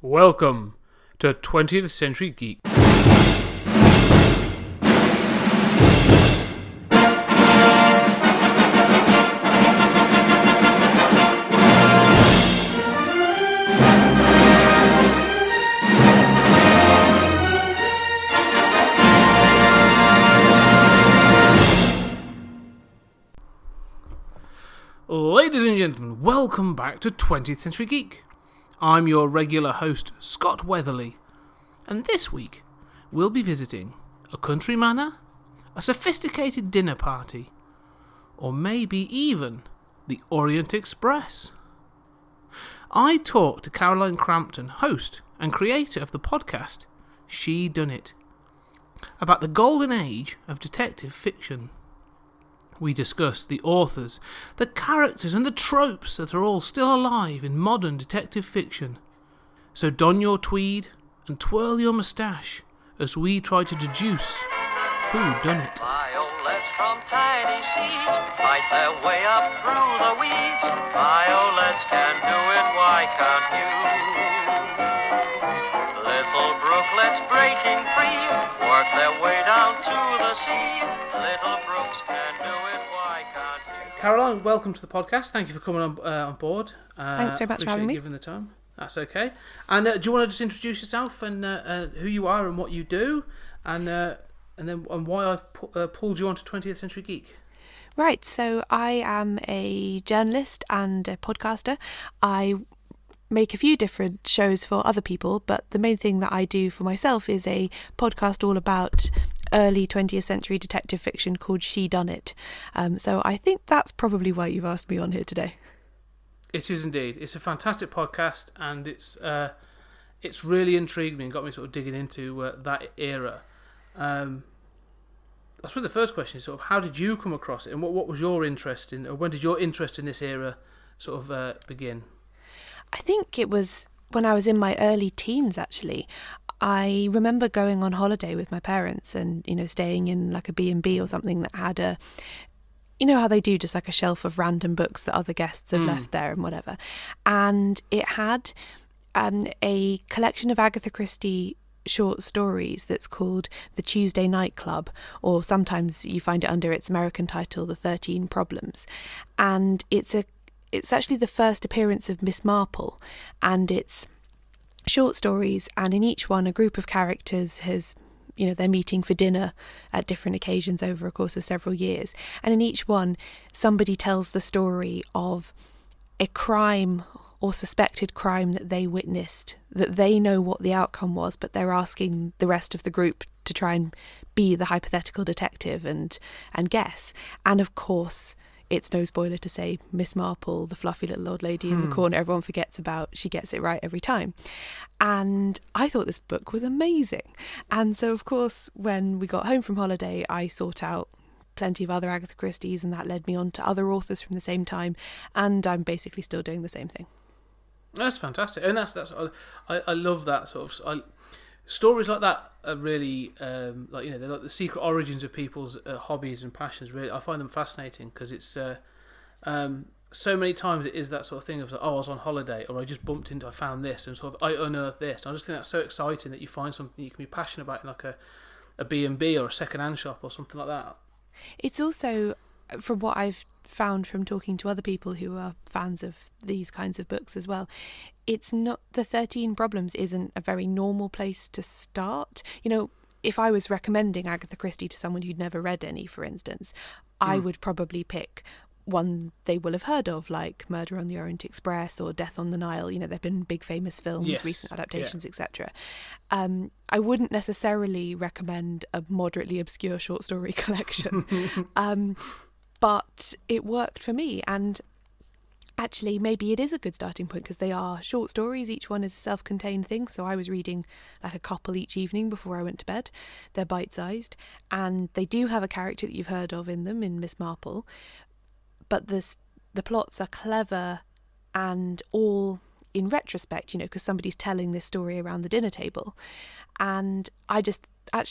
Welcome to 20th Century Geek. Ladies and gentlemen, welcome back to 20th Century Geek. I'm your regular host, Scott Weatherly, and this week we'll be visiting a country manor, a sophisticated dinner party, or maybe even the Orient Express. I talked to Caroline Crampton, host and creator of the podcast Shedunnit, about the golden age of detective fiction. We discussed the authors, the characters and the tropes that are all still alive in modern detective fiction. So don your tweed and twirl your moustache as we try to deduce who done it. Violets from tiny seeds fight their way up through the weeds. Violets can do it, why can't you? Little brooklets breaking free work their way down to the sea. Little brooks can do it, why can't you? Caroline, welcome to the podcast. Thank you for coming on board. Thanks very much for having me. Appreciate you giving the time. That's okay. And do you want to just introduce yourself and who you are and what you do, and why I've pulled you onto 20th Century Geek? Right, so I am a journalist and a podcaster. I make a few different shows for other people, but the main thing that I do for myself is a podcast all about early 20th century detective fiction called Shedunnit. So I think that's probably why you've asked me on here today. It is indeed. It's a fantastic podcast, and it's really intrigued me and got me sort of digging into that era. I suppose the first question is sort of how did you come across it, and what was your interest in, or when did your interest in this era sort of begin? I think it was when I was in my early teens, actually. I remember going on holiday with my parents and, staying in like a B&B or something that had a, how they do just like a shelf of random books that other guests have left there and whatever. And it had a collection of Agatha Christie short stories that's called The Tuesday Night Club, or sometimes you find it under its American title, The 13 Problems. And it's actually the first appearance of Miss Marple, and it's short stories, and in each one a group of characters has, they're meeting for dinner at different occasions over a course of several years, and in each one somebody tells the story of a crime or suspected crime that they witnessed, that they know what the outcome was, but they're asking the rest of the group to try and be the hypothetical detective and guess. And of course, it's no spoiler to say Miss Marple, the fluffy little old lady in the corner everyone forgets about, she gets it right every time. And I thought this book was amazing. And so, of course, when we got home from holiday, I sought out plenty of other Agatha Christie's, and that led me on to other authors from the same time. And I'm basically still doing the same thing. That's fantastic. And I love that sort of... Stories like that are really, they're like the secret origins of people's hobbies and passions. Really, I find them fascinating because it's so many times it is that sort of thing of, I was on holiday, or I just I found this, and sort of I unearthed this. And I just think that's so exciting that you find something you can be passionate about in like a B&B or a second-hand shop or something like that. It's also, from what I've found from talking to other people who are fans of these kinds of books as well, it's not, the 13 Problems isn't a very normal place to start. If I was recommending Agatha Christie to someone who'd never read any, for instance, I would probably pick one they will have heard of, like Murder on the Orient Express or Death on the Nile. There've been big famous films, yes, recent adaptations, etc. I wouldn't necessarily recommend a moderately obscure short story collection. But it worked for me, and actually maybe it is a good starting point because they are short stories. Each one is a self-contained thing, so I was reading like a couple each evening before I went to bed. They're bite-sized, and they do have a character that you've heard of in them, in Miss Marple, but the plots are clever and all in retrospect, because somebody's telling this story around the dinner table. And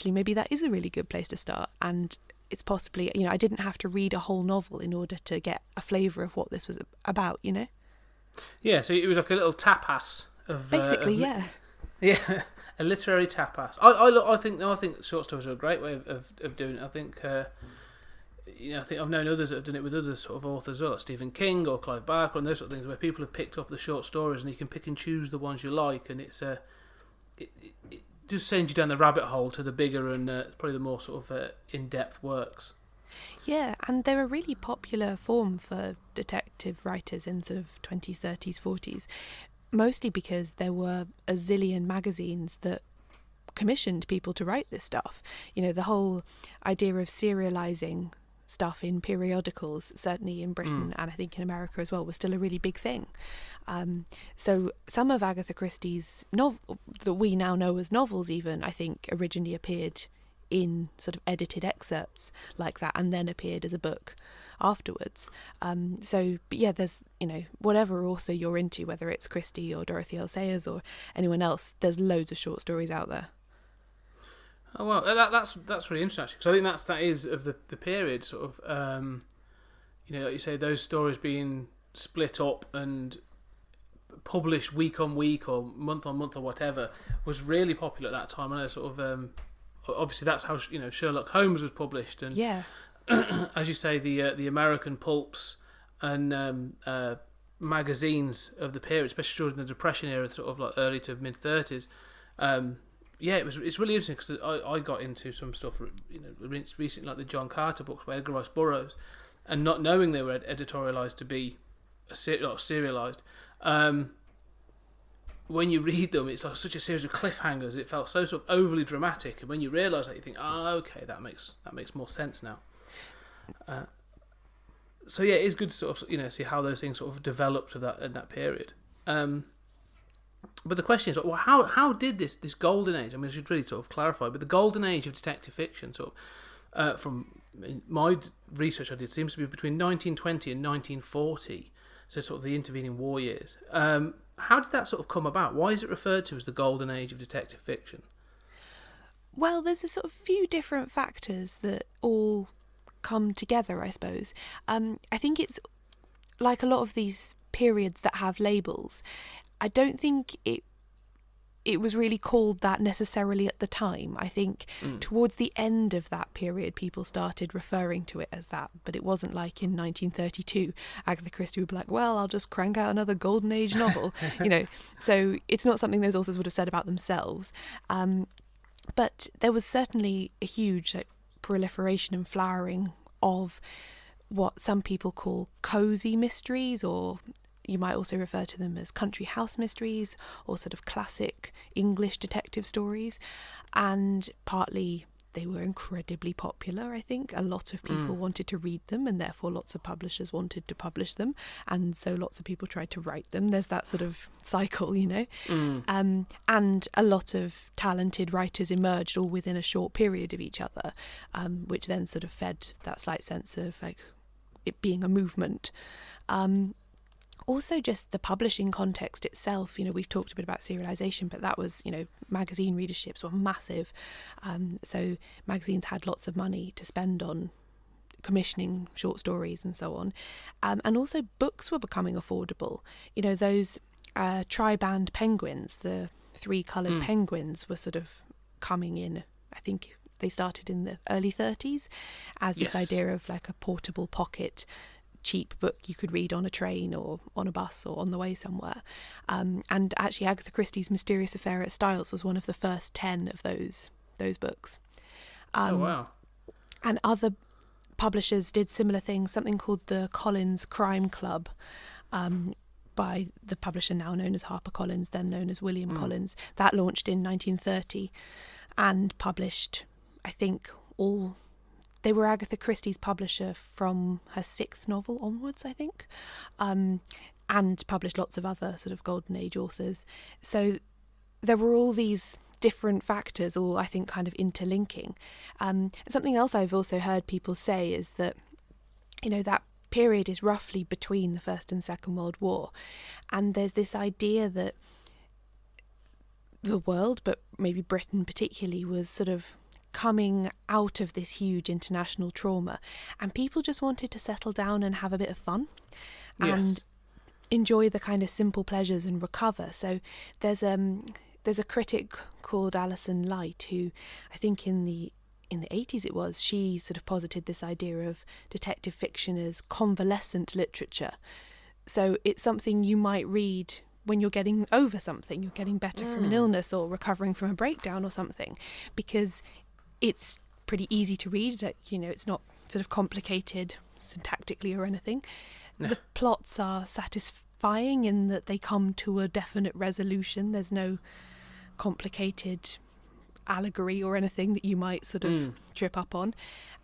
maybe that is a really good place to start. And it's possibly, I didn't have to read a whole novel in order to get a flavour of what this was about, Yeah, so it was like a little tapas of... Basically, yeah. Yeah, a literary tapas. I think short stories are a great way of doing it. I think I think I've known others that have done it with other sort of authors as well, like Stephen King or Clive Barker and those sort of things, where people have picked up the short stories and you can pick and choose the ones you like, and it just sends you down the rabbit hole to the bigger and probably the more sort of in-depth works. Yeah, and they're a really popular form for detective writers in sort of 20s, 30s, 40s, mostly because there were a zillion magazines that commissioned people to write this stuff. The whole idea of serialising stuff in periodicals, certainly in Britain and I think in America as well, was still a really big thing. So some of Agatha Christie's that we now know as novels even, I think, originally appeared in sort of edited excerpts like that and then appeared as a book afterwards. But yeah, there's, whatever author you're into, whether it's Christie or Dorothy L. Sayers or anyone else, there's loads of short stories out there. Oh well, that's really interesting, because I think that is of the period, sort of, like you say, those stories being split up and published week on week or month on month or whatever was really popular at that time. I know, sort of, obviously that's how Sherlock Holmes was published, and yeah, as you say, the American pulps and magazines of the period, especially during the Depression era, sort of like early to mid 30s. It's really interesting, because I got into some stuff recently, like the John Carter books by Edgar Rice Burroughs, and not knowing they were editorialised to be serialised. When you read them, it's like such a series of cliffhangers. It felt so sort of overly dramatic, and when you realise that, you think, okay, that makes more sense now. So yeah, it is good to sort of see how those things sort of developed in that period. But the question is, well, how did this golden age? I mean, I should really sort of clarify, but the golden age of detective fiction, sort of, from my research I did, seems to be between 1920 and 1940, so sort of the intervening war years. How did that sort of come about? Why is it referred to as the golden age of detective fiction? Well, there's a sort of few different factors that all come together, I suppose. I think it's like a lot of these periods that have labels. I don't think it was really called that necessarily at the time. I think towards the end of that period, people started referring to it as that, but it wasn't like in 1932, Agatha Christie would be like, well, I'll just crank out another golden age novel, So it's not something those authors would have said about themselves. But there was certainly a huge proliferation and flowering of what some people call cosy mysteries, or you might also refer to them as country house mysteries, or sort of classic English detective stories. And partly they were incredibly popular, I think. A lot of people wanted to read them, and therefore lots of publishers wanted to publish them. And so lots of people tried to write them. There's that sort of cycle, And a lot of talented writers emerged all within a short period of each other, which then sort of fed that slight sense of like it being a movement. Also just the publishing context itself, we've talked a bit about serialisation, but that was, magazine readerships were massive. So magazines had lots of money to spend on commissioning short stories and so on. And also books were becoming affordable. Those tri-band penguins, the three-coloured penguins, were sort of coming in. I think they started in the early 30s as this idea of like a portable pocket cheap book you could read on a train or on a bus or on the way somewhere. And actually Agatha Christie's Mysterious Affair at Styles was one of the first 10 of those books. Oh wow. And other publishers did similar things, something called the Collins Crime Club, by the publisher now known as HarperCollins, then known as William Collins. That launched in 1930 and published, I think, they were Agatha Christie's publisher from her 6th novel onwards, I think, and published lots of other sort of golden age authors. So there were all these different factors, all I think kind of interlinking. Something else I've also heard people say is that, that period is roughly between the First and Second World War, and there's this idea that the world, but maybe Britain particularly, was sort of coming out of this huge international trauma, and people just wanted to settle down and have a bit of fun and enjoy the kind of simple pleasures and recover. So there's there's a critic called Alison Light who, I think in the 80s it was, she sort of posited this idea of detective fiction as convalescent literature. So it's something you might read when you're getting over something, you're getting better from an illness or recovering from a breakdown or something, because it's pretty easy to read. It's not sort of complicated syntactically or anything. No. The plots are satisfying in that they come to a definite resolution. There's no complicated allegory or anything that you might sort of trip up on.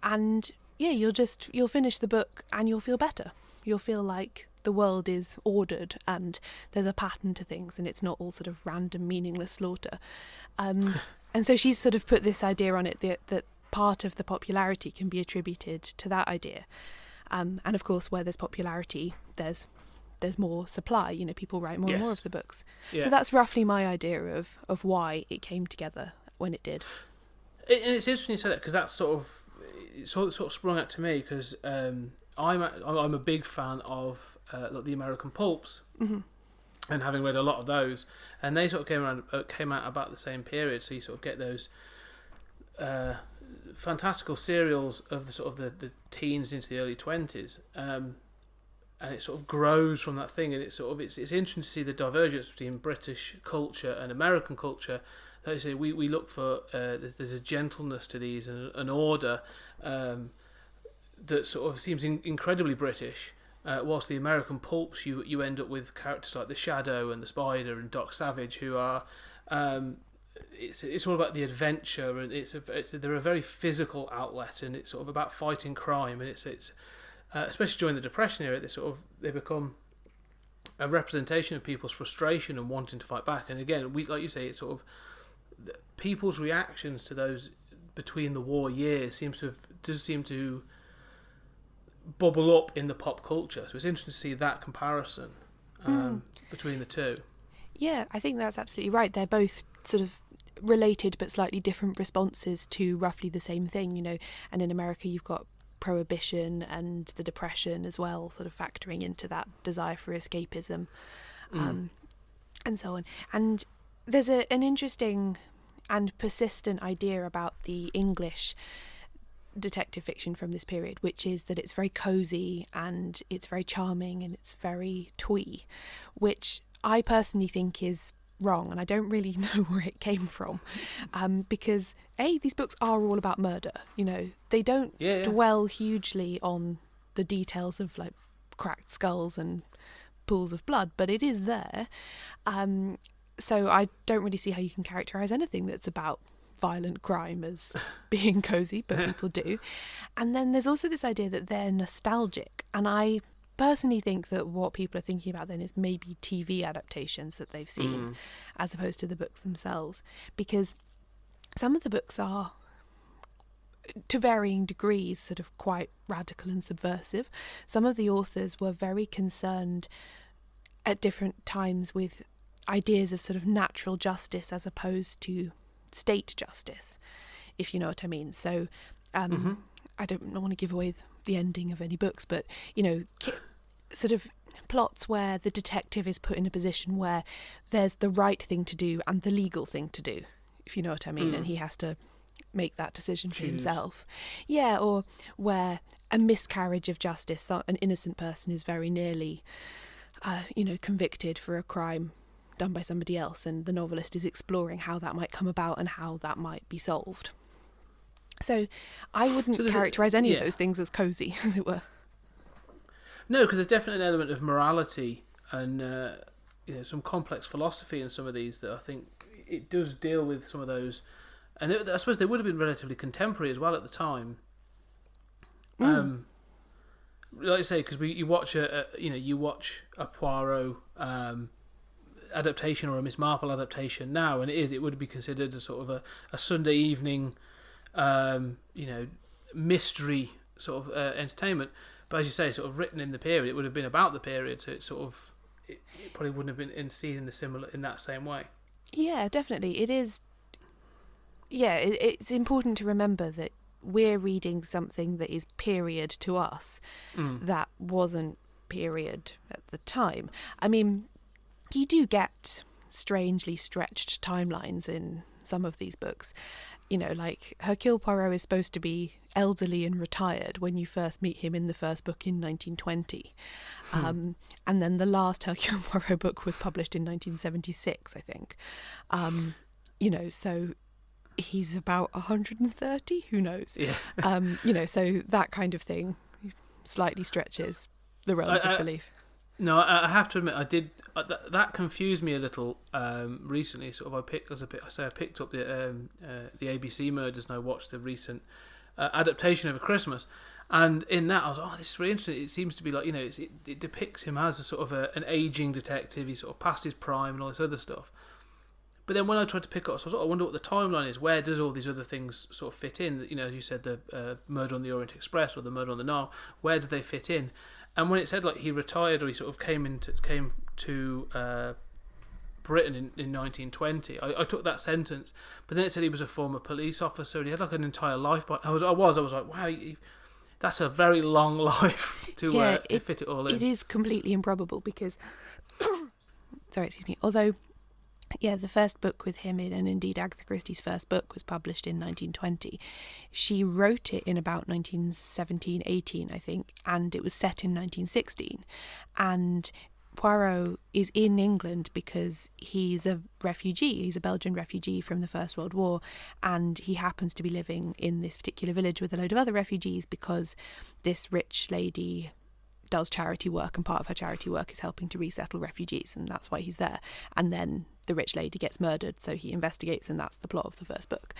And yeah, you'll finish the book and you'll feel better. You'll feel like the world is ordered and there's a pattern to things and it's not all sort of random meaningless slaughter. And so she's sort of put this idea on it that part of the popularity can be attributed to that idea. And of course, where there's popularity, there's more supply. People write more and more of the books. Yeah. So that's roughly my idea of why it came together when it did. And it's interesting you say that, because that's sort of sprung out to me, because I'm a big fan of the American pulps, and having read a lot of those, and they sort of came out about the same period. So you sort of get those fantastical serials of the teens into the early 20s, and it sort of grows from that thing. And it's interesting to see the divergence between British culture and American culture. Like I say, we look for there's a gentleness to these and an order that sort of seems incredibly British. Whilst the American pulps, you end up with characters like the Shadow and the Spider and Doc Savage, who are it's all about the adventure, and they're a very physical outlet, and it's sort of about fighting crime, and it's especially during the Depression era, they become a representation of people's frustration and wanting to fight back. And again, like you say, it's sort of people's reactions to those between the war years does seem to bubble up in the pop culture. So it's interesting to see that comparison between the two. Yeah, I think that's absolutely right. They're both sort of related but slightly different responses to roughly the same thing, And in America, you've got Prohibition and the Depression as well, sort of factoring into that desire for escapism, and so on. And there's an interesting and persistent idea about the English detective fiction from this period, which is that it's very cosy and it's very charming and it's very twee, which I personally think is wrong, and I don't really know where it came from, because these books are all about murder. They don't dwell hugely on the details of like cracked skulls and pools of blood, but it is there. So I don't really see how you can characterise anything that's about violent crime as being cosy, but people do. And then there's also this idea that they're nostalgic, and I personally think that what people are thinking about then is maybe TV adaptations that they've seen as opposed to the books themselves, because some of the books are, to varying degrees, sort of quite radical and subversive. Some of the authors were very concerned at different times with ideas of sort of natural justice as opposed to state justice, if you know what I mean. So I don't want to give away the ending of any books, but sort of plots where the detective is put in a position where there's the right thing to do and the legal thing to do, if you know what I mean, and he has to make that decision for himself. Yeah, or where a miscarriage of justice, an innocent person is very nearly convicted for a crime done by somebody else, and the novelist is exploring how that might come about and how that might be solved. So I wouldn't characterise any of those things as cosy, as it were. No, because there's definitely an element of morality and some complex philosophy in some of these that I think it does deal with some of those. And I suppose they would have been relatively contemporary as well at the time. Like I say, because you watch a Poirot adaptation or a Miss Marple adaptation now, and it would be considered a sort of a Sunday evening, mystery sort of entertainment. But as you say, sort of written in the period, it would have been about the period, so it probably wouldn't have been seen in that same way. Yeah, definitely, it is. Yeah, it's important to remember that we're reading something that is period to us, that wasn't period at the time. I mean, you do get strangely stretched timelines in some of these books. You know, like Hercule Poirot is supposed to be elderly and retired when you first meet him in the first book in 1920. And then the last Hercule Poirot book was published in 1976, I think. You know, so he's about 130, who knows? Yeah. You know, so that kind of thing slightly stretches the realms of belief. No, I have to admit, I did that confused me a little recently. Sort of, I picked up the ABC murders, and I watched the recent adaptation over Christmas. And in that, I was, this is really interesting. It seems to be like, you know, it depicts him as a sort of an aging detective. He's sort of past his prime and all this other stuff. But then when I tried to pick up, so I wonder what the timeline is. Where does all these other things sort of fit in? You know, as you said, the Murder on the Orient Express or the Murder on the Nile. Where do they fit in? And when it said like he retired or he sort of came to Britain in 1920, I took that sentence. But then it said he was a former police officer and he had like an entire life. But I was like, wow, that's a very long life to fit it all in. It is completely improbable because, sorry, excuse me. Although, yeah, the first book with him in, and indeed Agatha Christie's first book was published in 1920. She wrote it in about 1917-18, I think, and it was set in 1916. And Poirot is in England because he's a refugee. He's a Belgian refugee from the First World War, and he happens to be living in this particular village with a load of other refugees because this rich lady does charity work, and part of her charity work is helping to resettle refugees, and that's why he's there. And then the rich lady gets murdered, so he investigates, and that's the plot of the first book.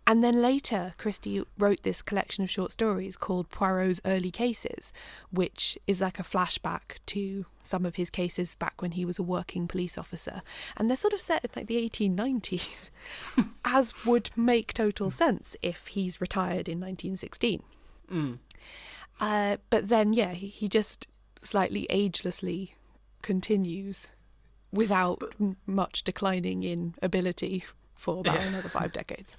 And then later, Christie wrote this collection of short stories called Poirot's Early Cases, which is like a flashback to some of his cases back when he was a working police officer. And they're sort of set in like the 1890s, as would make total sense if he's retired in 1916. But then, he just slightly agelessly continues without much declining in ability for about another 5 decades.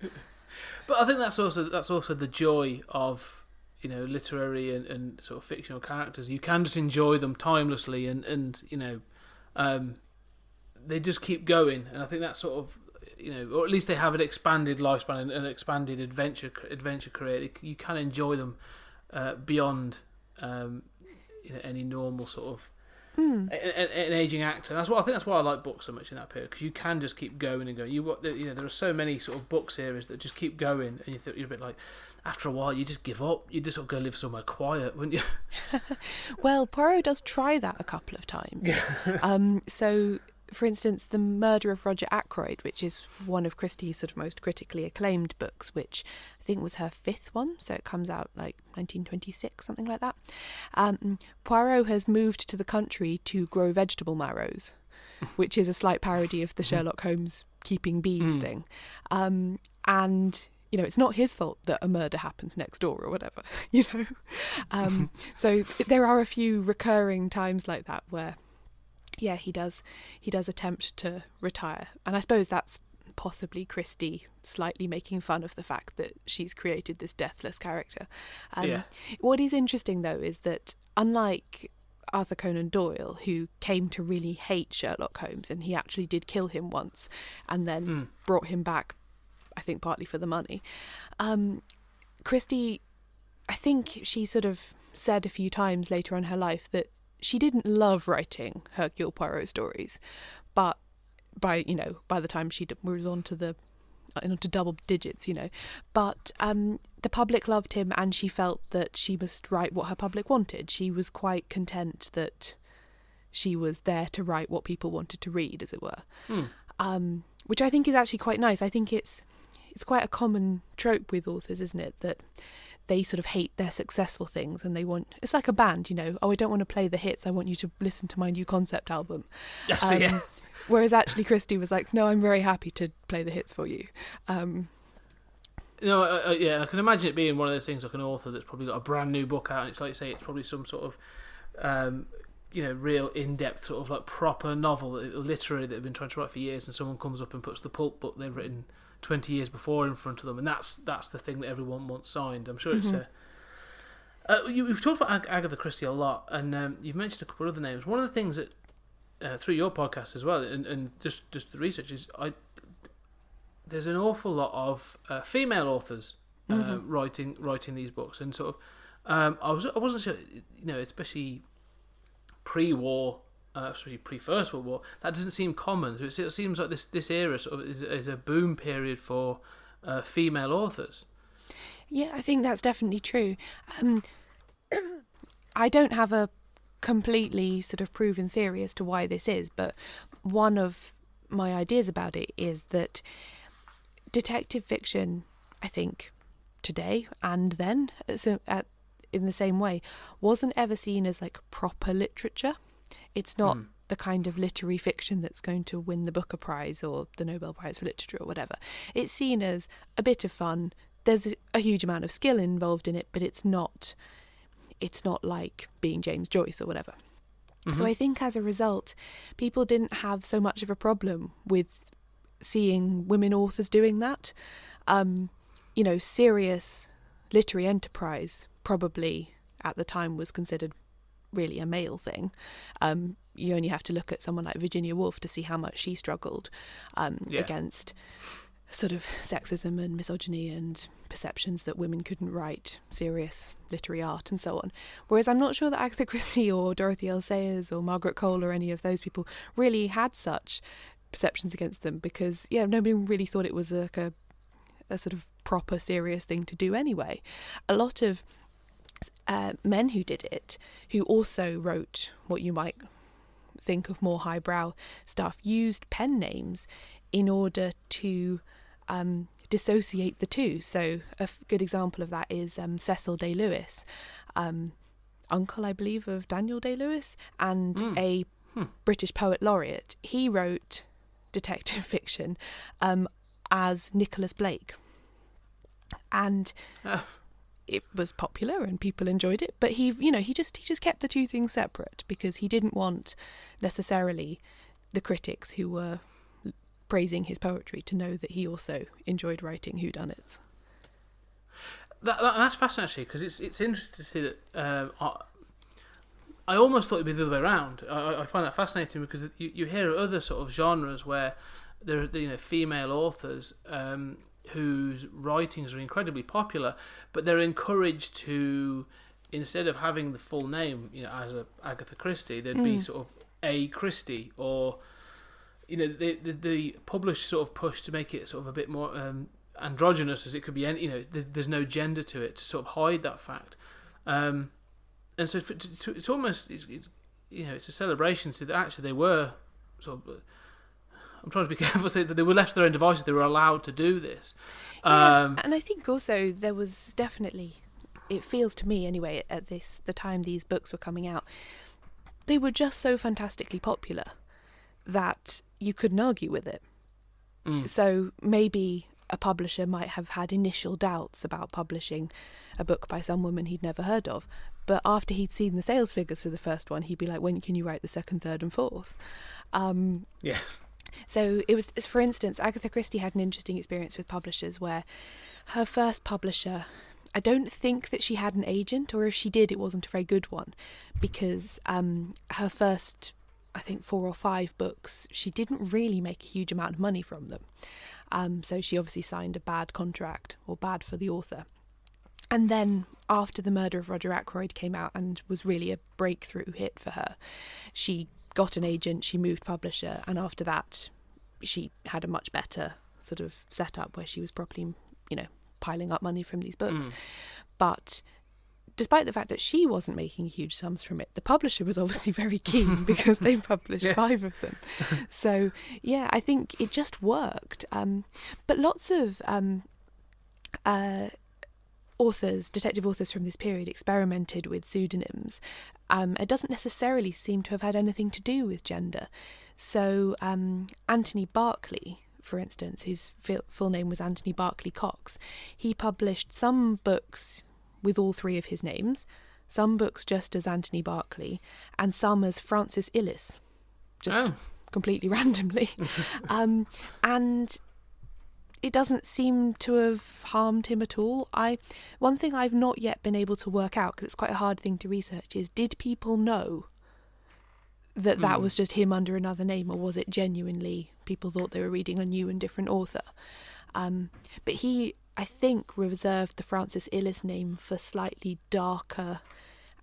But I think that's also the joy of, you know, literary and sort of fictional characters. You can just enjoy them timelessly, and you know, they just keep going. And I think that's sort of, you know, or at least they have an expanded lifespan and an expanded adventure career. You can enjoy them beyond you know, any normal sort of an aging actor. That's why I like books so much in that period, because you can just keep going and going. You know, there are so many sort of book series that just keep going, and you're a bit like, after a while you just give up. You just sort of go live somewhere quiet, wouldn't you? Well, Poirot does try that a couple of times. So, for instance, The Murder of Roger Ackroyd, which is one of Christie's sort of most critically acclaimed books, which I think was her 5th one, so it comes out like 1926, something like that. Poirot has moved to the country to grow vegetable marrows, which is a slight parody of the Sherlock Holmes keeping bees thing. And, you know, it's not his fault that a murder happens next door or whatever, you know. So there are a few recurring times like that where, yeah, he does attempt to retire. And I suppose that's possibly Christie slightly making fun of the fact that she's created this deathless character. What is interesting, though, is that unlike Arthur Conan Doyle, who came to really hate Sherlock Holmes, and he actually did kill him once and then brought him back, I think partly for the money, Christie, I think she sort of said a few times later in her life that she didn't love writing Hercule Poirot stories, but by the time she was onto double digits, you know, but the public loved him, and she felt that she must write what her public wanted. She was quite content that she was there to write what people wanted to read, as it were, which I think is actually quite nice. I think it's quite a common trope with authors, isn't it, that they sort of hate their successful things, and it's like a band, you know, I don't want to play the hits, I want you to listen to my new concept album. Whereas actually Christie was like, no, I'm very happy to play the hits for you. I can imagine it being one of those things, like an author that's probably got a brand new book out, and it's like you say, it's probably some sort of you know, real in-depth sort of like proper novel, literary, that they've been trying to write for years, and someone comes up and puts the pulp book they've written 20 years before in front of them, and that's the thing that everyone wants signed. I'm sure it's we've talked about Agatha Christie a lot, and you've mentioned a couple of other names. One of the things that through your podcast as well, and just the research is, there's an awful lot of female authors writing these books, and sort of I wasn't sure, especially pre-war, especially pre-First World War, that doesn't seem common. So it seems like this era sort of is a boom period for female authors. Yeah, I think that's definitely true. I don't have a completely sort of proven theory as to why this is, but one of my ideas about it is that detective fiction, I think, today and then, in the same way, wasn't ever seen as like proper literature. It's not the kind of literary fiction that's going to win the Booker Prize or the Nobel Prize for Literature or whatever. It's seen as a bit of fun. There's a huge amount of skill involved in it, but it's not like being James Joyce or whatever. So I think as a result, people didn't have so much of a problem with seeing women authors doing that. Serious literary enterprise probably at the time was considered really a male thing. You only have to look at someone like Virginia Woolf to see how much she struggled against sort of sexism and misogyny and perceptions that women couldn't write serious literary art and so on. Whereas I'm not sure that Agatha Christie or Dorothy L. Sayers or Margaret Cole or any of those people really had such perceptions against them, because nobody really thought it was a sort of proper serious thing to do anyway. A lot of men who did it, who also wrote what you might think of more highbrow stuff, used pen names in order to dissociate the two. So a good example of that is Cecil Day-Lewis, uncle, I believe, of Daniel Day-Lewis, and a British poet laureate. He wrote detective fiction as Nicholas Blake, and it was popular and people enjoyed it, but he just kept the two things separate, because he didn't want necessarily the critics who were praising his poetry to know that he also enjoyed writing whodunits. That's fascinating, actually, because it's interesting to see that. I almost thought it'd be the other way around. I find that fascinating because you hear other sort of genres where there are female authors whose writings are incredibly popular, but they're encouraged to, instead of having the full name, as a Agatha Christie, there'd be sort of a Christie, or the published sort of push to make it sort of a bit more androgynous, as it could be. There's no gender to it, to sort of hide that fact. And so it's almost it's a celebration to that actually they were sort of. I'm trying to be careful to say that they were left to their own devices. They were allowed to do this. And I think also there was definitely, it feels to me anyway, at the time these books were coming out, they were just so fantastically popular that you couldn't argue with it. So maybe a publisher might have had initial doubts about publishing a book by some woman he'd never heard of, but after he'd seen the sales figures for the first one, he'd be like, when can you write the second, third and fourth? So it was, for instance, Agatha Christie had an interesting experience with publishers where her first publisher, I don't think that she had an agent, or if she did, it wasn't a very good one, because her first, I think, 4 or 5 books, she didn't really make a huge amount of money from them. So she obviously signed a bad contract, or bad for the author. And then after The Murder of Roger Ackroyd came out and was really a breakthrough hit for her, she got an agent, she moved publisher, and after that she had a much better sort of setup where she was properly, piling up money from these books. But despite the fact that she wasn't making huge sums from it, the publisher was obviously very keen because they published 5 of them. So yeah, I think it just worked. But lots of authors, detective authors from this period, experimented with pseudonyms. It doesn't necessarily seem to have had anything to do with gender. So Anthony Berkeley, for instance, whose full name was Anthony Berkeley Cox, he published some books with all 3 of his names, some books just as Anthony Berkeley, and some as Francis Illis, just completely randomly. And it doesn't seem to have harmed him at all. One thing I've not yet been able to work out, because it's quite a hard thing to research, is did people know that was just him under another name, or was it genuinely people thought they were reading a new and different author? But he, I think, reserved the Francis Illis name for slightly darker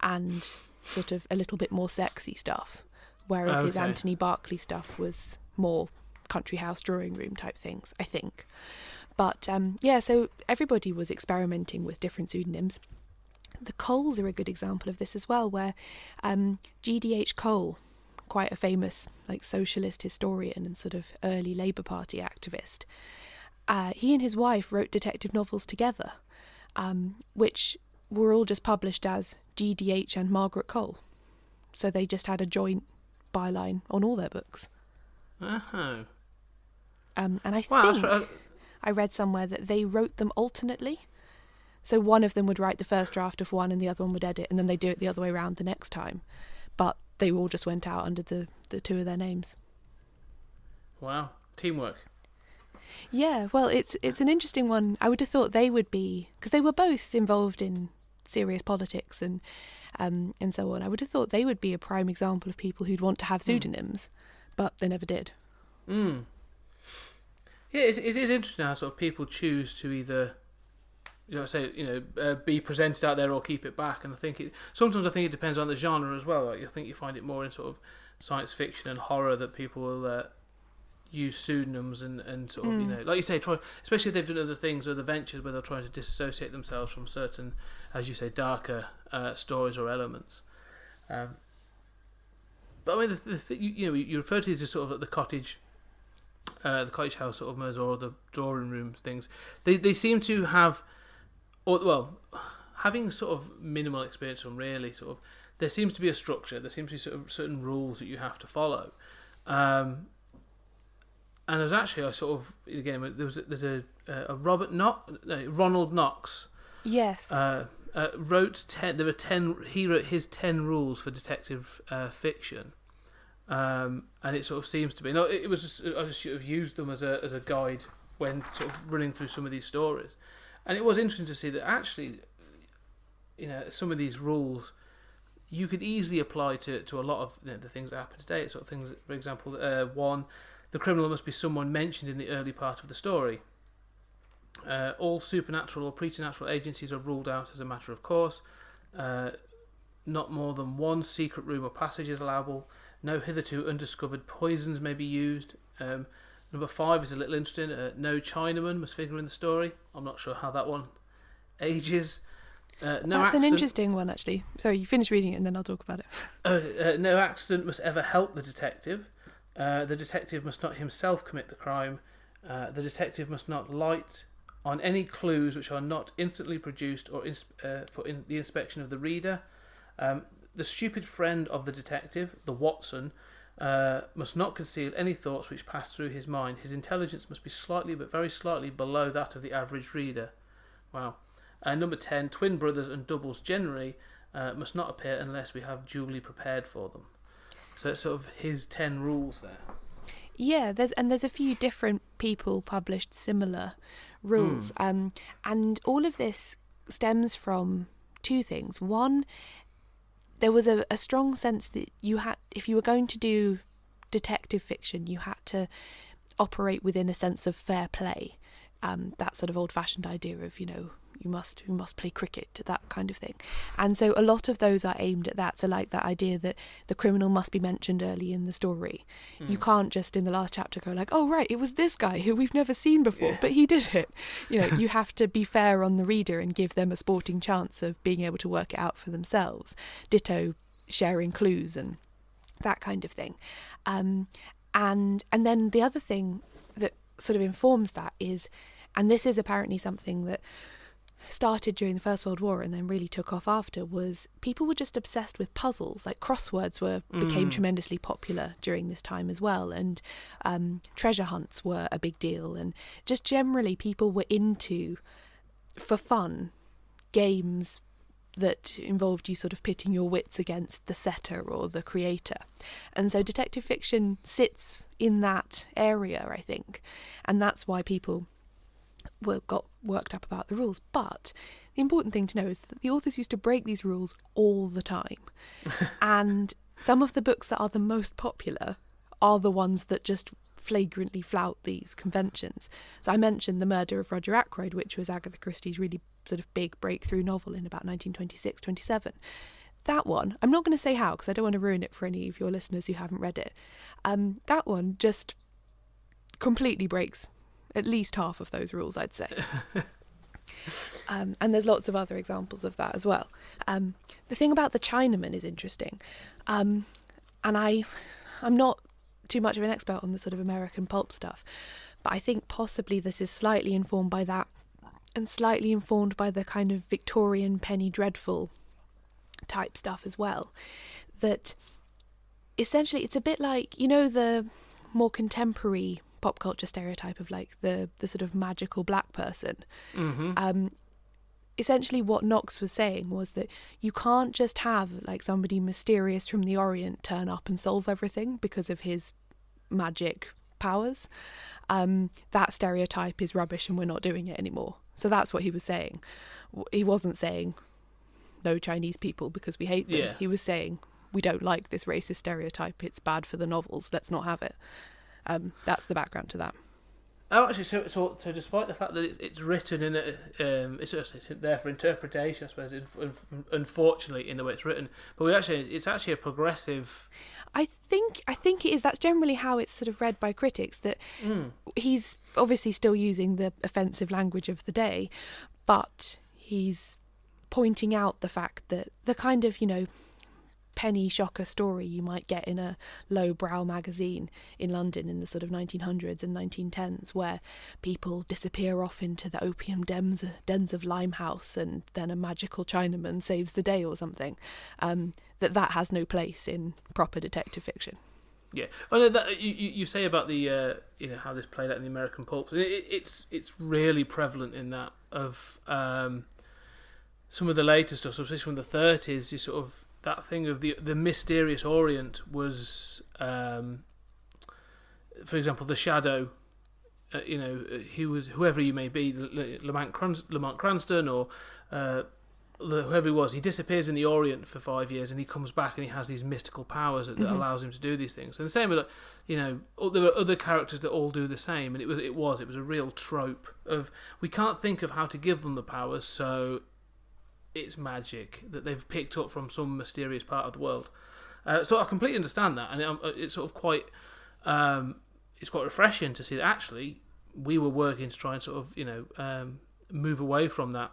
and sort of a little bit more sexy stuff, whereas his Anthony Berkeley stuff was more country house drawing room type things, I think. But so everybody was experimenting with different pseudonyms. The Coles are a good example of this as well, where G.D.H. Cole, quite a famous socialist historian and sort of early Labour Party activist, he and his wife wrote detective novels together, which were all just published as G.D.H. and Margaret Cole. So they just had a joint byline on all their books. Oh. And I think I read somewhere that they wrote them alternately. So one of them would write the first draft of one and the other one would edit, and then they'd do it the other way around the next time. But they all just went out under the two of their names. Wow. Teamwork. Yeah, well, it's an interesting one. I would have thought they would be, because they were both involved in serious politics and so on. I would have thought they would be a prime example of people who'd want to have pseudonyms, but they never did. Mm. Yeah, it is interesting how sort of people choose to either, be presented out there or keep it back. And I think sometimes it depends on the genre as well. I think you find it more in sort of science fiction and horror that people will use pseudonyms and sort of, like you say, try, especially if they've done other things, other ventures where they're trying to disassociate themselves from certain, as you say, darker stories or elements. But I mean, you refer to these as sort of like the cottage house sort of or the drawing room things. They seem to have, having sort of minimal experience from really sort of, there seems to be a structure. There seems to be sort of certain rules that you have to follow. And there's actually there's a Ronald Knox. Yes. Wrote 10. There were 10. He wrote his 10 rules for detective fiction. And it sort of seems to be. No, it was just, I just sort of used them as a guide when sort of running through some of these stories, and it was interesting to see that actually, some of these rules you could easily apply to a lot of the things that happen today. Sort of things, for example, one, the criminal must be someone mentioned in the early part of the story. All supernatural or preternatural agencies are ruled out as a matter of course. Not more than one secret room or passage is allowable. No hitherto undiscovered poisons may be used. Number 5 is a little interesting. No Chinaman must figure in the story. I'm not sure how that one ages. That's an interesting one, actually. Sorry, you finish reading it and then I'll talk about it. No accident must ever help the detective. The detective must not himself commit the crime. The detective must not light on any clues which are not instantly produced or for the inspection of the reader. The stupid friend of the detective, the Watson, must not conceal any thoughts which pass through his mind. His intelligence must be slightly, but very slightly, below that of the average reader. Wow. Number 10, twin brothers and doubles generally must not appear unless we have duly prepared for them. So it's sort of his 10 rules there. Yeah, there's a few different people published similar rules, and all of this stems from two things. One, there was a strong sense that you had, if you were going to do detective fiction, you had to operate within a sense of fair play. That sort of old-fashioned idea of, you must play cricket, that kind of thing. And so a lot of those are aimed at that. So like that idea that the criminal must be mentioned early in the story. You can't just in the last chapter go like, oh right, it was this guy who we've never seen before, but he did it. You have to be fair on the reader and give them a sporting chance of being able to work it out for themselves. Ditto sharing clues and that kind of thing. And then the other thing that sort of informs that is, and this is apparently something that started during the First World War and then really took off after, was people were just obsessed with puzzles. Like crosswords became tremendously popular during this time as well, and treasure hunts were a big deal, and just generally people were into, for fun, games that involved you sort of pitting your wits against the setter or the creator. And so detective fiction sits in that area, I think, and that's why people got worked up about the rules. But the important thing to know is that the authors used to break these rules all the time. And some of the books that are the most popular are the ones that just flagrantly flout these conventions. So I mentioned The Murder of Roger Ackroyd, which was Agatha Christie's really sort of big breakthrough novel in about 1926-27. That one, I'm not going to say how because I don't want to ruin it for any of your listeners who haven't read it. That one just completely breaks at least half of those rules, I'd say. And there's lots of other examples of that as well. The thing about The Chinaman is interesting. And I'm not too much of an expert on the sort of American pulp stuff, but I think possibly this is slightly informed by that and slightly informed by the kind of Victorian Penny Dreadful type stuff as well. That essentially it's a bit like, you know, the more contemporary pop culture stereotype of like the sort of magical black person. Mm-hmm. Essentially what Knox was saying was that you can't just have like somebody mysterious from the Orient turn up and solve everything because of his magic powers. That stereotype is rubbish and we're not doing it anymore. So that's what he was saying. He wasn't saying no Chinese people because we hate them. Yeah. He was saying we don't like this racist stereotype, it's bad for the novels, let's not have it. That's the background to that. Oh, actually, so despite the fact that it's written in it's there for interpretation, I suppose, unfortunately, in the way it's written, but it's actually a progressive. I think it is. That's generally how it's sort of read by critics, that he's obviously still using the offensive language of the day, but he's pointing out the fact that the kind of, you know, penny shocker story you might get in a lowbrow magazine in London in the sort of 1900s and 1910s, where people disappear off into the opium dens of Limehouse and then a magical Chinaman saves the day or something, that has no place in proper detective fiction. Yeah. Oh no, that you say about the you know, how this played out in the American pulp. It's really prevalent in that of some of the later stuff, so especially from the 30s. You sort of that thing of the mysterious Orient was, for example, the Shadow. You know, he was whoever you may be, Lamont Cranston or whoever he was. He disappears in the Orient for 5 years, and he comes back, and he has these mystical powers that allows him to do these things. And the same with, you know, there were other characters that all do the same, and it was a real trope of we can't think of how to give them the powers, so it's magic that they've picked up from some mysterious part of the world. So I completely understand that, and it's sort of quite it's quite refreshing to see that actually we were working to try and sort of, you know, move away from that.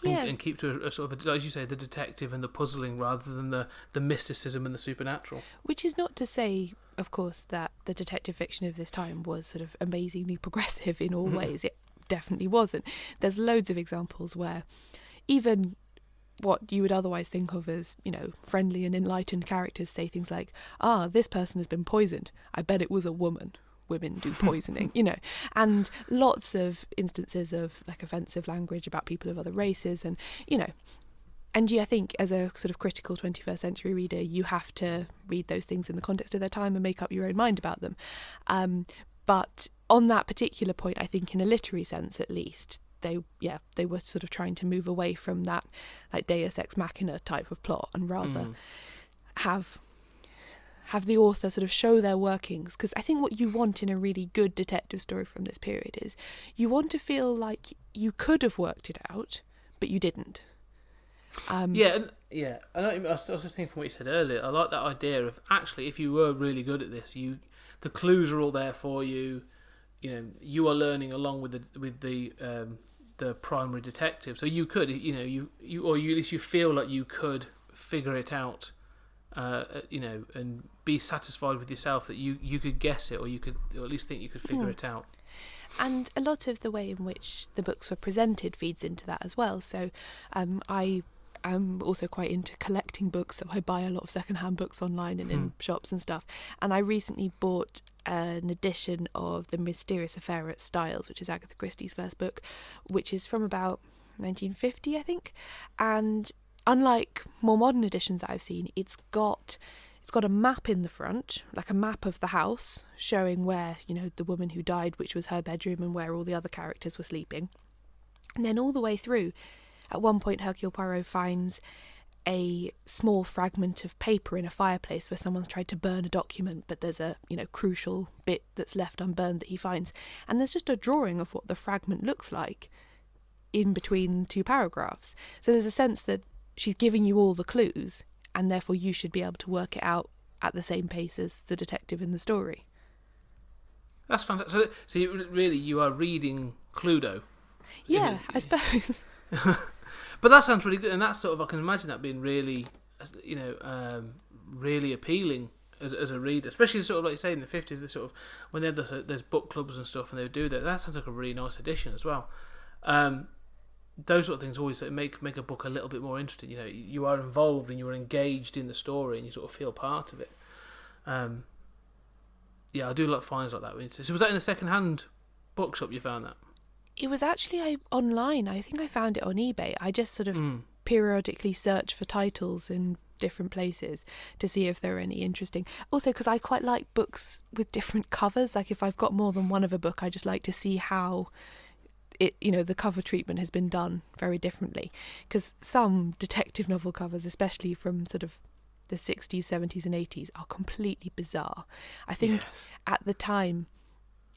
Yeah. And keep to a sort of, as you say, the detective and the puzzling rather than the mysticism and the supernatural. Which is not to say, of course, that the detective fiction of this time was sort of amazingly progressive in all ways. It definitely wasn't. There's loads of examples where even what you would otherwise think of as, you know, friendly and enlightened characters say things like, this person has been poisoned. I bet it was a woman. Women do poisoning, you know, and lots of instances of like offensive language about people of other races, and, you know, and I think as a sort of critical 21st century reader, you have to read those things in the context of their time and make up your own mind about them. But on that particular point, I think in a literary sense, at least, they were sort of trying to move away from that like Deus Ex Machina type of plot and rather have the author sort of show their workings, because I think what you want in a really good detective story from this period is you want to feel like you could have worked it out, but you didn't. I was just thinking from what you said earlier, I like that idea of actually if you were really good at this, the clues are all there for you. You know, you are learning along with the primary detective, so you could, you know, you at least you feel like you could figure it out. You know, and be satisfied with yourself that you could guess it, or at least think you could figure it out. And a lot of the way in which the books were presented feeds into that as well. So I am also quite into collecting books, so I buy a lot of secondhand books online and in shops and stuff. And I recently bought an edition of The Mysterious Affair at Styles, which is Agatha Christie's first book, which is from about 1950, I think. And unlike more modern editions that I've seen, it's got a map in the front, like a map of the house, showing where, you know, the woman who died, which was her bedroom, and where all the other characters were sleeping. And then all the way through, at one point Hercule Poirot finds a small fragment of paper in a fireplace where someone's tried to burn a document, but there's a crucial bit that's left unburned that he finds, and there's just a drawing of what the fragment looks like in between two paragraphs. So there's a sense that she's giving you all the clues, and therefore you should be able to work it out at the same pace as the detective in the story. That's fantastic. So you are reading Cluedo. Yeah, I suppose. But that sounds really good, and that's sort of, I can imagine that being really, really appealing as a reader, especially sort of like you say in the 50s, the sort of when they had those book clubs and stuff, and they would do that. That sounds like a really nice addition as well. Those sort of things always make a book a little bit more interesting. You are involved and you are engaged in the story, and you sort of feel part of it. Yeah, I do like finds like that. So was that in a second-hand bookshop you found that? It was actually online. I think I found it on eBay. I just sort of periodically search for titles in different places to see if there are any interesting. Also, because I quite like books with different covers. Like if I've got more than one of a book, I just like to see how the cover treatment has been done very differently. Because some detective novel covers, especially from sort of the 60s, 70s and 80s, are completely bizarre. I think at the time,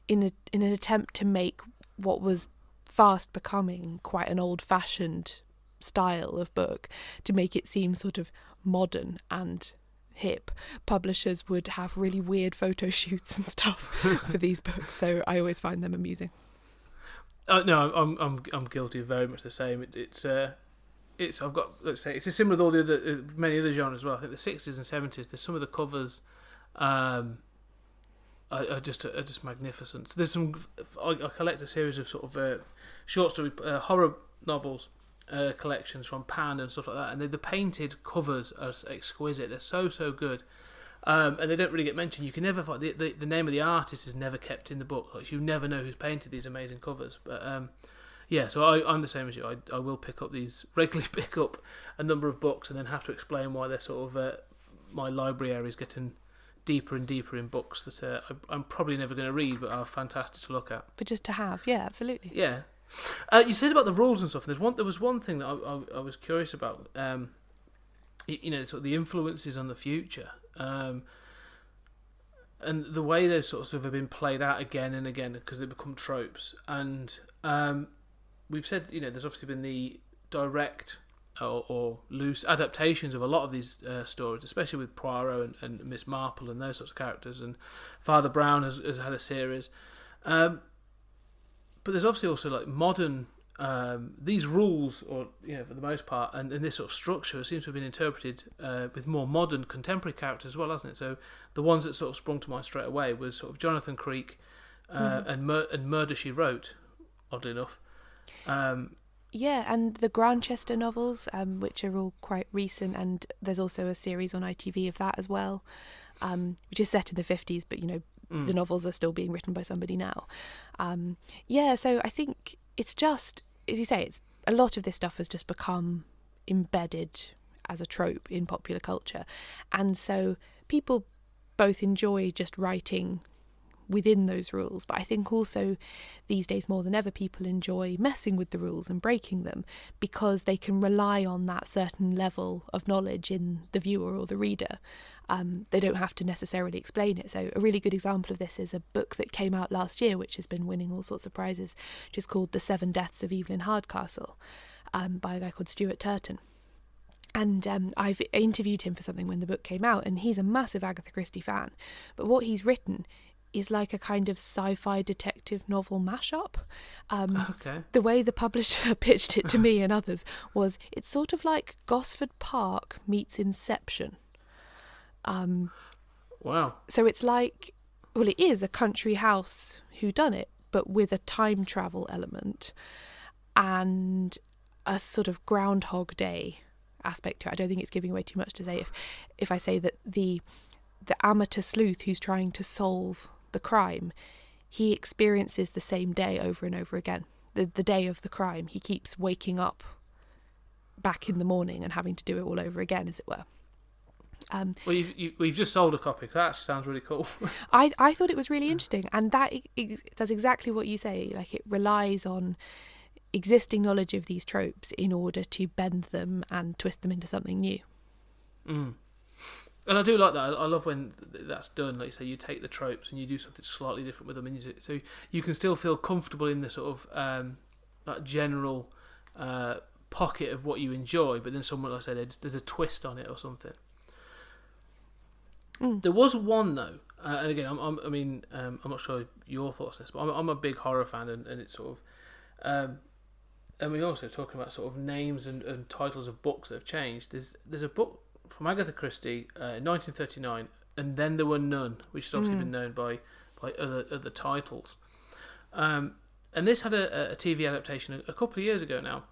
in an attempt to make what was fast becoming quite an old-fashioned style of book, to make it seem sort of modern and hip, publishers would have really weird photo shoots and stuff for these books. So I always find them amusing. No, I'm guilty of very much the same. It's I've got, let's say, it's similar with all the other many other genres as well. I think the 60s and 70s, there's some of the covers are just magnificent. There's some, I collect a series of sort of short story horror novels collections from Pan and stuff like that, and the painted covers are exquisite. They're so good, and they don't really get mentioned. You can never find the name of the artist is never kept in the book. Like, you never know who's painted these amazing covers. But yeah, so I'm the same as you. I will regularly pick up a number of books and then have to explain why they're sort of my library area is getting deeper and deeper in books that I'm probably never going to read, but are fantastic to look at. But just to have, yeah, absolutely. Yeah. You said about the rules and stuff. There was one thing that I was curious about. Sort of the influences on the future, and the way those sort of have been played out again and again because they become tropes. And we've said, there's obviously been the direct or loose adaptations of a lot of these stories, especially with Poirot and Miss Marple and those sorts of characters, and Father Brown has had a series. But there's obviously also like modern these rules, or for the most part, and this sort of structure seems to have been interpreted with more modern contemporary characters as well, hasn't it? So the ones that sort of sprung to mind straight away was sort of Jonathan Creek and Murder, She Wrote, oddly enough. Yeah, and the Grantchester novels, which are all quite recent, and there's also a series on ITV of that as well, which is set in the 50s, but the novels are still being written by somebody now. So I think it's just, as you say, it's a lot of this stuff has just become embedded as a trope in popular culture, and so people both enjoy just writing within those rules, but I think also these days more than ever people enjoy messing with the rules and breaking them, because they can rely on that certain level of knowledge in the viewer or the reader. They don't have to necessarily explain it. So a really good example of this is a book that came out last year, which has been winning all sorts of prizes, which is called The 7 Deaths of Evelyn Hardcastle, by a guy called Stuart Turton. And I've interviewed him for something when the book came out, and he's a massive Agatha Christie fan, but what he's written is like a kind of sci-fi detective novel mashup. Okay. The way the publisher pitched it to me and others was, it's sort of like Gosford Park meets Inception. Wow. So it's like, well, it is a country house whodunit, but with a time travel element and a sort of Groundhog Day aspect to it. I don't think it's giving away too much to say if I say that the amateur sleuth who's trying to solve the crime, he experiences the same day over and over again. The day of the crime, he keeps waking up back in the morning and having to do it all over again, as it were. Well, you've just sold a copy. That actually sounds really cool. I thought it was really interesting, and that it does exactly what you say. Like, it relies on existing knowledge of these tropes in order to bend them and twist them into something new. And I do like that. I love when that's done. Like you say, you take the tropes and you do something slightly different with them, and so you can still feel comfortable in the sort of that general pocket of what you enjoy, but then someone, like I said, there's a twist on it or something. There was one though, and again, I'm not sure your thoughts on this, but I'm a big horror fan, and it's sort of, and we're also talking about sort of names and titles of books that have changed. There's a book from Agatha Christie, 1939, and Then There Were None, which has obviously been known by other titles. And this had a TV adaptation a couple of years ago now.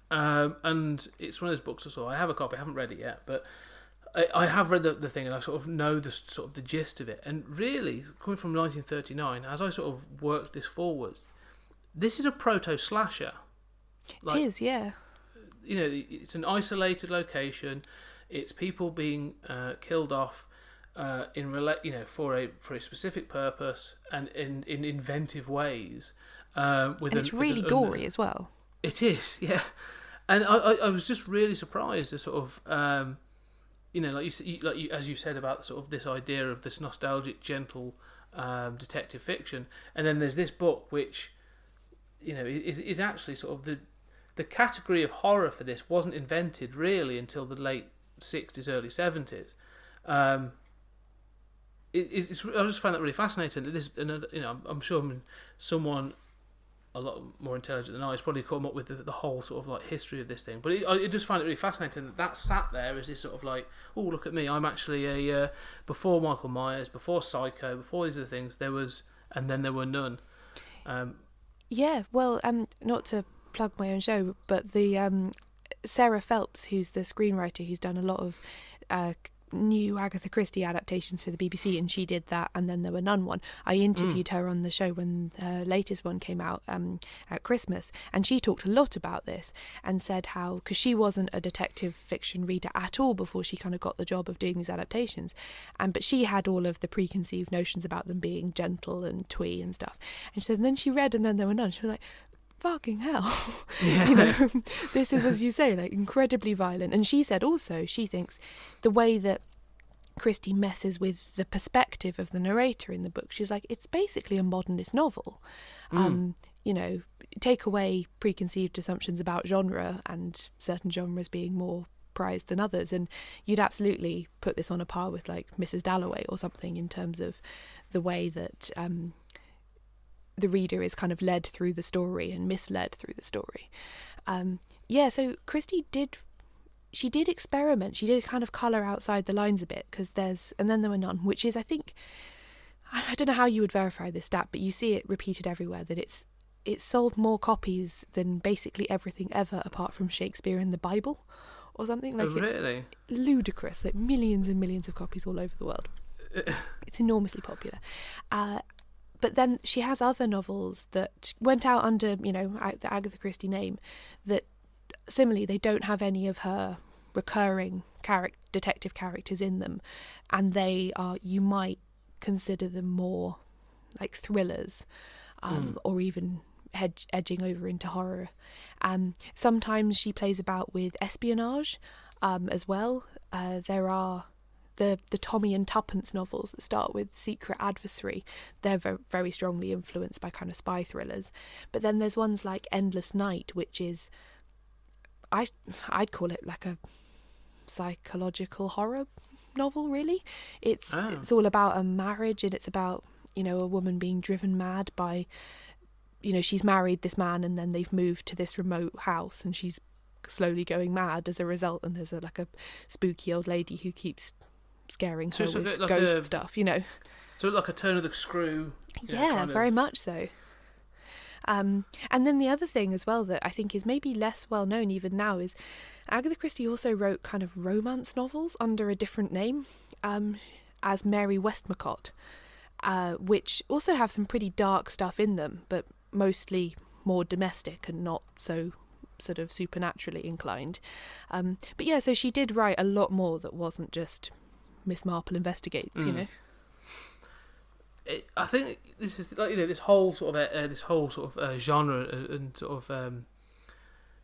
And it's one of those books I saw. I have a copy. I haven't read it yet, but I have read the thing, and I sort of know the gist of it. And really, coming from 1939, as I sort of worked this forward, this is a proto-slasher. It is, yeah. You know, it's an isolated location. It's people being killed off for a specific purpose and in inventive ways. And it's really gory as well. It is, yeah. And I was just really surprised at sort of, as you said about sort of this idea of this nostalgic, gentle detective fiction, and then there's this book which, is actually sort of the category of horror for this wasn't invented really until the late 60s, early 70s. I just find that really fascinating. That this, I'm sure someone a lot more intelligent than I has probably come up with the whole sort of like history of this thing. But I just find it really fascinating that sat there as this sort of like, oh, look at me, I'm actually before Michael Myers, before Psycho, before these other things, there was, and then there were none. Yeah, well, not to plug my own show, but the Sarah Phelps, who's the screenwriter who's done a lot of new Agatha Christie adaptations for the BBC, and she did that, and then there were none one. I interviewed her on the show when her latest one came out at Christmas, and she talked a lot about this and said how, because she wasn't a detective fiction reader at all before she kind of got the job of doing these adaptations, but she had all of the preconceived notions about them being gentle and twee and stuff, and so then she read And Then There Were None. She was like, fucking hell. Yeah. This is, as you say, like incredibly violent. And she said also she thinks the way that Christie messes with the perspective of the narrator in the book, she's like, it's basically a modernist novel. Take away preconceived assumptions about genre and certain genres being more prized than others, and you'd absolutely put this on a par with like Mrs. Dalloway or something in terms of the way that the reader is kind of led through the story and misled through the story. So Christie did experiment. She did kind of colour outside the lines a bit, because there's And Then There Were None, which is, I think, I don't know how you would verify this stat, but you see it repeated everywhere, that it's sold more copies than basically everything ever apart from Shakespeare and the Bible or something. Like, really? It's ludicrous, like millions and millions of copies all over the world. It's enormously popular. But then she has other novels that went out under, the Agatha Christie name, that similarly they don't have any of her recurring detective characters in them, and they are, you might consider them more like thrillers, or even edging over into horror. Sometimes she plays about with espionage as well. There are the Tommy and Tuppence novels that start with secret adversary. They're very strongly influenced by kind of spy thrillers. But then there's ones like Endless Night, which is, I'd call it like a psychological horror novel, really. It's all about a marriage, and it's about, a woman being driven mad by, she's married this man, and then they've moved to this remote house, and she's slowly going mad as a result, and there's a spooky old lady who keeps scaring her with ghost stuff, So like a Turn of the Screw. Yeah, very much so. And then the other thing as well that I think is maybe less well known even now is Agatha Christie also wrote kind of romance novels under a different name, as Mary Westmacott, which also have some pretty dark stuff in them, but mostly more domestic and not so sort of supernaturally inclined. But yeah, so she did write a lot more that wasn't just Miss Marple Investigates, I think this is like, this whole sort of genre and sort of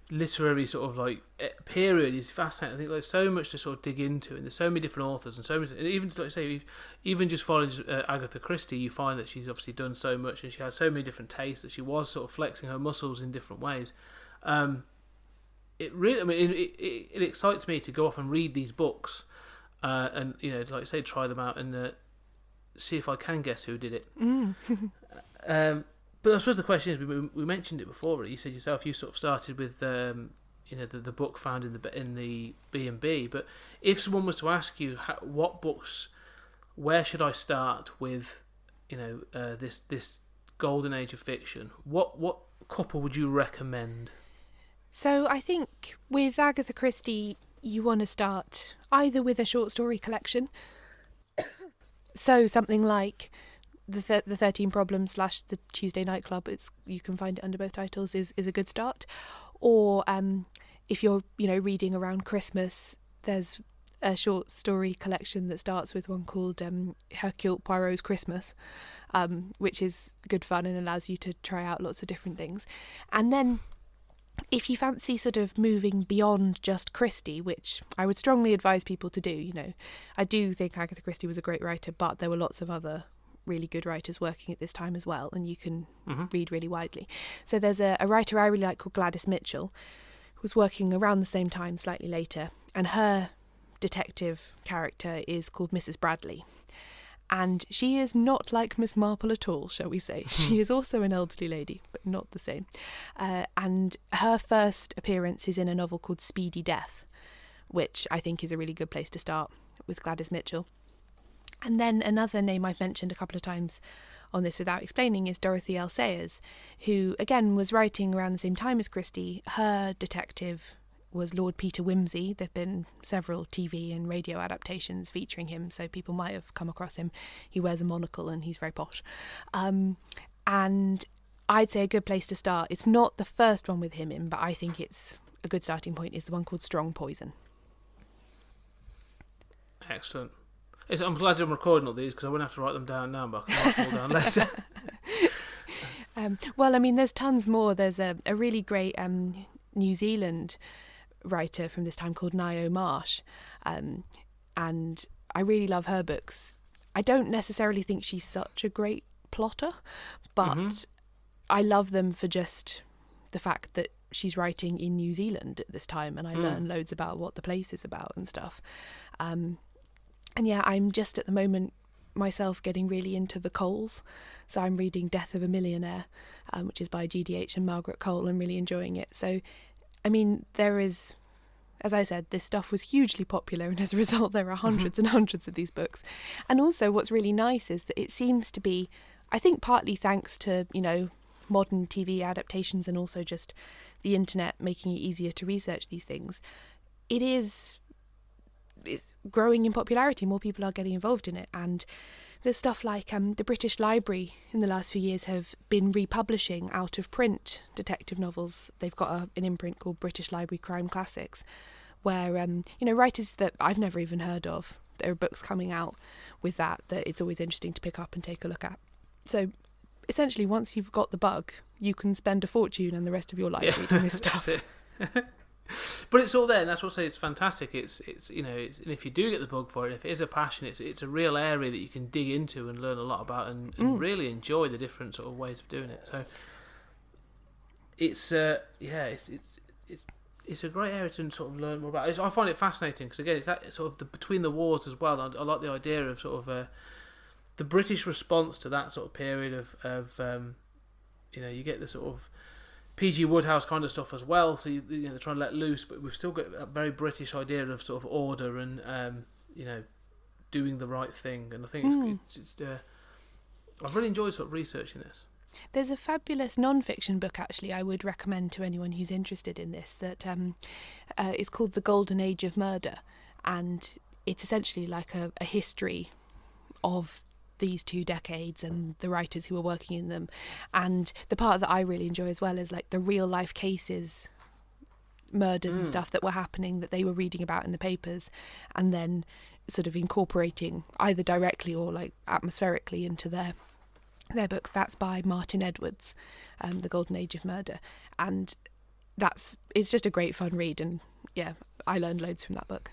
literary sort of like period is fascinating. I think there's so much to sort of dig into, and there's so many different authors and so many. And even like I say, even just following Agatha Christie, you find that she's obviously done so much, and she had so many different tastes that she was sort of flexing her muscles in different ways. It really, I mean, it excites me to go off and read these books, and like I say, try them out and see if I can guess who did it. But I suppose the question is, we mentioned it before. You said yourself you sort of started with the book found in the B&B. But if someone was to ask you what books, where should I start with, this golden age of fiction, what couple would you recommend? So I think with Agatha Christie, you want to start either with a short story collection, so something like the 13 Problems / the Tuesday Nightclub, you can find it under both titles, is a good start. Or if you're reading around Christmas, there's a short story collection that starts with one called Hercule Poirot's Christmas, which is good fun and allows you to try out lots of different things. And then if you fancy sort of moving beyond just Christie, which I would strongly advise people to do, I do think Agatha Christie was a great writer, but there were lots of other really good writers working at this time as well, and you can read really widely. So there's a writer I really like called Gladys Mitchell, who was working around the same time, slightly later, and her detective character is called Mrs. Bradley. And she is not like Miss Marple at all, shall we say. She is also an elderly lady, but not the same. And her first appearance is in a novel called Speedy Death, which I think is a really good place to start with Gladys Mitchell. And then another name I've mentioned a couple of times on this without explaining is Dorothy L. Sayers, who, again, was writing around the same time as Christie. Her detective was Lord Peter Wimsey. There have been several TV and radio adaptations featuring him, so people might have come across him. He wears a monocle and he's very posh. And I'd say a good place to start, it's not the first one with him in, but I think it's a good starting point, is the one called Strong Poison. Excellent. I'm glad I'm recording all these because I wouldn't have to write them down now, but I can write them all down later. Well, I mean, there's tons more. There's a really great New Zealand writer from this time called Nio Marsh, and I really love her books. I don't necessarily think she's such a great plotter, but I love them for just the fact that she's writing in New Zealand at this time, and I learn loads about what the place is about and stuff. And yeah, I'm just at the moment myself getting really into the Coles. So I'm reading Death of a Millionaire, which is by GDH and Margaret Cole, and really enjoying it. So, I mean, there is, as I said, this stuff was hugely popular, and as a result there are hundreds and hundreds of these books. And also what's really nice is that it seems to be, I think partly thanks to, modern TV adaptations and also just the internet making it easier to research these things, it's growing in popularity. More people are getting involved in it, and there's stuff like the British Library in the last few years have been republishing out of print detective novels. They've got an imprint called British Library Crime Classics, where writers that I've never even heard of, there are books coming out with that it's always interesting to pick up and take a look at. So essentially, once you've got the bug, you can spend a fortune and the rest of your life reading this stuff. That's it. But it's all there, and that's what I say. It's fantastic. It's and if you do get the bug for it, if it is a passion, it's a real area that you can dig into and learn a lot about, and really enjoy the different sort of ways of doing it. So it's a great area to sort of learn more about. I find it fascinating because again, it's that sort of the between the wars as well. I like the idea of sort of the British response to that sort of period of you get the sort of P.G. Wodehouse kind of stuff as well, so they're trying to let loose, but we've still got a very British idea of sort of order and doing the right thing, and I think it's I've really enjoyed sort of researching this. There's a fabulous non-fiction book actually I would recommend to anyone who's interested in this that is called The Golden Age of Murder, and it's essentially like a history of these 2 decades and the writers who were working in them. And the part that I really enjoy as well is like the real life cases, murders and stuff that were happening that they were reading about in the papers, and then sort of incorporating either directly or like atmospherically into their their books. That's by Martin Edwards, The Golden Age of Murder, and it's just a great fun read, and yeah, I learned loads from that book.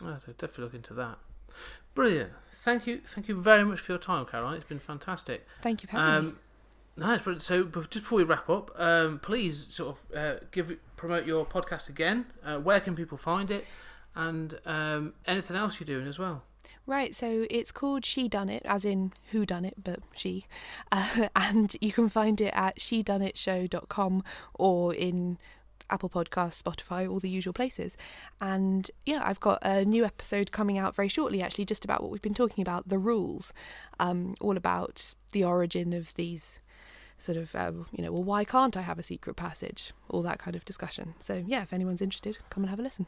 I'll definitely look into that. Brilliant. Thank you very much for your time, Caroline. It's been fantastic. Thank you for having me. Nice. So just before we wrap up, please sort of promote your podcast again. Where can people find it, and anything else you're doing as well? Right, so it's called Shedunnit, as in who done it, but she. And you can find it at shedunnitshow.com or in Apple Podcasts, Spotify, all the usual places. And yeah, I've got a new episode coming out very shortly, actually, just about what we've been talking about, the rules, all about the origin of these sort of, well, why can't I have a secret passage? All that kind of discussion. So yeah, if anyone's interested, come and have a listen.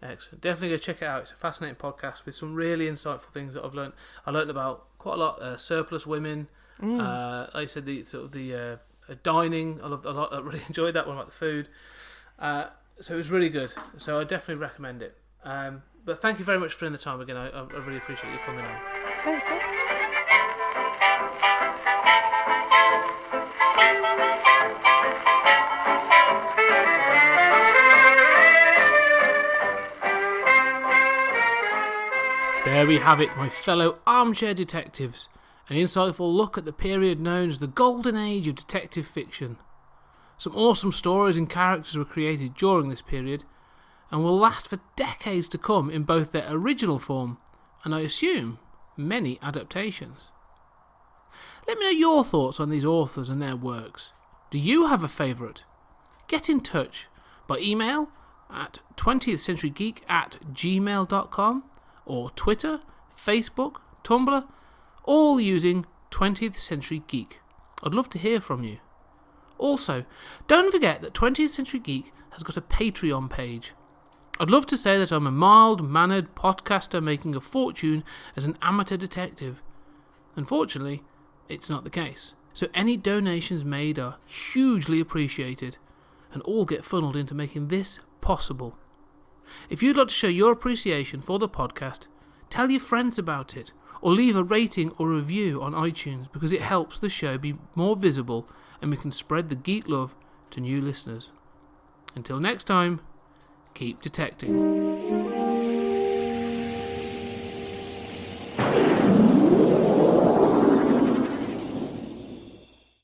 Excellent. Definitely go check it out. It's a fascinating podcast with some really insightful things that I've learned. I learned about quite a lot. Surplus women. Like I said, the dining. I loved a lot. I really enjoyed that one about the food. So it was really good. So I definitely recommend it. But thank you very much for spending the time again. I really appreciate you coming on. Thanks, Scott. There we have it, my fellow armchair detectives. An insightful look at the period known as the Golden Age of detective fiction. Some awesome stories and characters were created during this period and will last for decades to come in both their original form and, I assume, many adaptations. Let me know your thoughts on these authors and their works. Do you have a favourite? Get in touch by email at 20thcenturygeek@gmail.com or Twitter, Facebook, Tumblr, all using 20th Century Geek. I'd love to hear from you. Also, don't forget that 20th Century Geek has got a Patreon page. I'd love to say that I'm a mild-mannered podcaster making a fortune as an amateur detective. Unfortunately, it's not the case. So any donations made are hugely appreciated and all get funneled into making this possible. If you'd like to show your appreciation for the podcast, tell your friends about it or leave a rating or review on iTunes because it helps the show be more visible and we can spread the geek love to new listeners. Until next time, keep detecting.